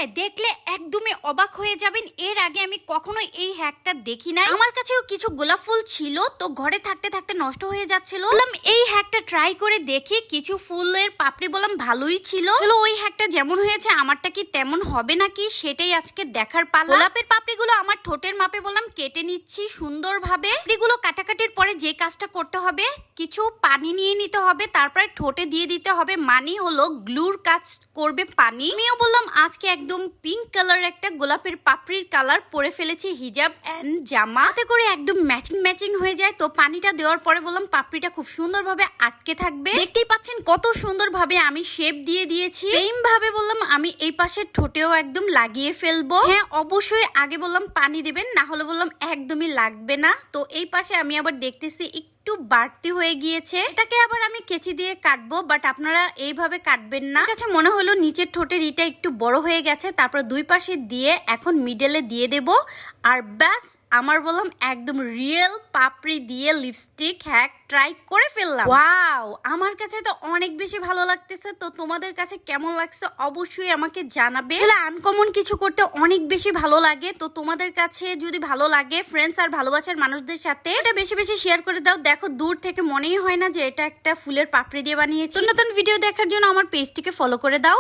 যায়, দেখলে একদমই অবাক হয়ে যাবেন। এর আগে আমি কখনোই এই হ্যাকটা দেখি নাই। আমার কাছেও কিছু গোলাপ ফুল ছিল, তো ঘরে থাকতে থাকতে নষ্ট হয়ে যাচ্ছিল। বললাম এই হ্যাকটা ট্রাই করে দেখি। কিছু ফুলের পাপড়ি বললাম ভালোই ছিল। চলো ওই হ্যাকটা যেমন হয়েছে আমারটা কি তেমন হবে নাকি সেটাই আজকে দেখার পালা। গোলাপের পাপড়িগুলো আমার ঠোঁটের মাপে বললাম কেটে নিচ্ছি সুন্দরভাবে। পাপড়িগুলো কাটাকাটির পরে যে কাজটা করতে হবে, কিছু পানি নিয়ে নিতে হবে, তারপরে ঠোঁটে দিয়ে দিতে হবে। মানে হলো গ্লুর কাজ করবে পানি। আমিও বললাম আজকে একদম পিঙ্ক কালার একটা গোলাপের পাপড়ির কালার পরে ফেলেছি হিজাব এন্ড জামা, তাতে করে একদম ম্যাচিং ম্যাচিং হয়ে যায়। তো পানিটা দেওয়ার পরে বললাম পাপড়িটা খুব সুন্দরভাবে আটকে থাকবে। দেখতেই পাচ্ছেন কত সুন্দরভাবে আমি শেপ দিয়ে দিয়েছি। সেম ভাবে বললাম আমি এই পাশের ঠোঁটেও একদম লাগিয়ে ফেলবো। হ্যাঁ অবশ্যই আগে বললাম পানি দিবেন, না হলে বললাম একদমই লাগবে না। তো এই পাশে আমি আবার দেখতেছি একটু বাড়তি হয়ে গিয়েছে, এটাকে আবার আমি কেচি দিয়ে কাটবো, বাট আপনারা এইভাবে কাটবেন না। কাছে মনে হলো নিচের ঠোঁটের ইটা একটু বড় হয়ে গেছে, তারপর দুই পাশে দিয়ে এখন মিডলে দিয়ে দেব। আর ব্যাস আমার বললাম একদম রিয়েল পাপড়ি দিয়ে লিপস্টিক হ্যাক ট্রাই করে ফেললাম। ওয়াও, আমার কাছে তো অনেক বেশি ভালো লাগতেছে। তো তোমাদের কাছে কেমন লাগছে অবশ্যই আমাকে জানাবে। আনকমন কিছু করতে অনেক বেশি ভালো লাগে। তো তোমাদের কাছে যদি ভালো লাগে ফ্রেন্ডস আর ভালোবাসার মানুষদের সাথে এটা বেশি বেশি শেয়ার করে দাও। দেখো দূর থেকে মনেই হয় না যে এটা একটা ফুলের পাপড়ি দিয়ে বানিয়েছি। নতুন ভিডিও দেখার জন্য আমার পেজটিকে ফলো করে দাও।